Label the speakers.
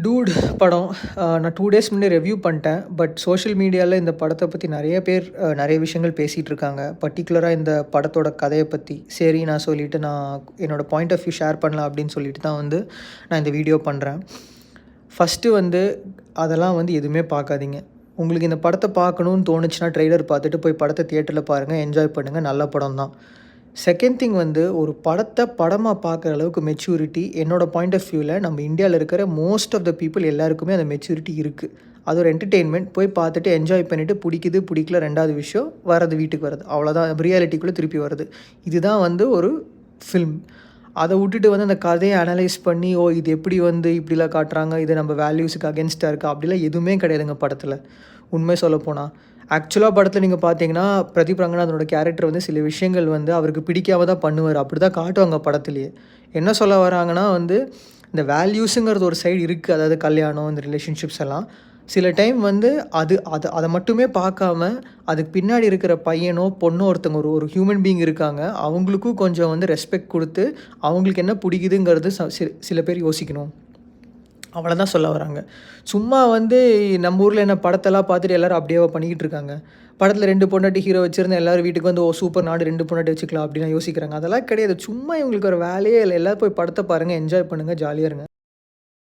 Speaker 1: Dude படம் நான் 2 days முன்னாடி ரிவ்யூ பண்ணிட்டேன். பட் சோஷியல் மீடியால இந்த படத்த பத்தி நெறைய பேர் நெறைய விஷயங்கள் பேசிட்டு இருக்காங்க. பர்ட்டிகுலரா இந்த படத்தோட கதைய பத்தி. சரி நான் சொல்லிட்டு நான் என்னோட பாயிண்ட் ஆஃப் வியூ ஷேர் பண்ணலாம் அப்படின்னு சொல்லிட்டு தான் நான் இந்த வீடியோ பண்றேன். ஃபர்ஸ்ட்டு அதெல்லாம் எதுவுமே பார்க்காதீங்க. உங்களுக்கு இந்த படத்த பார்க்கணும்னு தோணுச்சுன்னா ட்ரெய்லர் பார்த்துட்டு போய் படத்த தியேட்டர்ல பாருங்க. என்ஜாய் பண்ணுங்க. நல்ல படம் தான். செகண்ட் திங் ஒரு படத்த படமா பார்க்குற அளவுக்கு மெச்சூரிட்டி என்னோட பாயிண்ட் ஆஃப் வியூல நம்ம இந்தியால இருக்கிற மோஸ்ட் ஆஃப் த பீப்பிள் எல்லாருக்குமே அந்த மெச்சூரிட்டி இருக்கு. அது ஒரு என்டர்டெயின்மெண்ட். போய் பார்த்துட்டு என்ஜாய் பண்ணிட்டு புடிக்குது, புடிக்கல 2வது விஷயம். வீட்டுக்கு வரது. அவ்வளோதான். ரியாலிட்டிக்குள்ள திருப்பி வருது. இதுதான் ஒரு ஃபில்ம். அத விட்டுட்டு அந்த கதைய அனலைஸ் பண்ணி, ஓ! இது எப்படி இப்படிலாம் காட்டுறாங்க, இது நம்ம வேல்யூஸுக்கு அகென்ஸ்ட்டா இருக்கா, அப்படிலாம் எதுவுமே கிடையாதுங்க படத்துல. உண்மைய சொல்லப்போனா. ஆக்சுவலா படத்துல நீங்க பார்த்தீங்கன்னா, பிரதீப் ரங்கநாதனோட கேரக்டர் சில விஷயங்கள் அவருக்கு பிடிக்காம தான் பண்ணுவாரு. அப்படிதான் காட்டுவாங்க படத்திலேயே. என்ன சொல்ல வராங்கன்னா இந்த வேல்யூஸுங்கிறது ஒரு சைடு இருக்கு. அதாவது கல்யாணம், இந்த ரிலேஷன்ஷிப்ஸ் எல்லாம். சில டைம் அது அத மட்டுமே பார்க்காம, அதுக்கு பின்னாடி இருக்கிற பையனோ, பொண்ணோ ஒருத்தவங்க ஒரு ஒரு ஹியூமன் பீயிங் இருக்காங்க. அவங்களுக்கும் கொஞ்சம் ரெஸ்பெக்ட் குடுத்து, அவங்களுக்கு என்ன பிடிக்குதுங்கிறது சில பேர் யோசிக்கணும். அவ்வளோதான் சொல்ல வராங்க. சும்மா நம்ம ஊர்ல என்ன படத்தெல்லாம் பார்த்துட்டு எல்லாரும் அப்படியேவா பண்ணிக்கிட்டு இருக்காங்க. படத்துல 2 பொண்டாட்டி ஹீரோ வச்சிருந்தா எல்லாரும் வீட்டுக்கு ஓ! சூப்பர் நாடு 2 பொண்டாட்டி வச்சுக்கலாம் அப்படிலாம் யோசிக்கிறாங்க. அதெல்லாம் கிடையாது. சும்மா இவங்களுக்கு வேற வேலையே இல்ல. எல்லாரும் போய் படத்த பாருங்க, என்ஜாய் பண்ணுங்க, ஜாலியா இருங்க.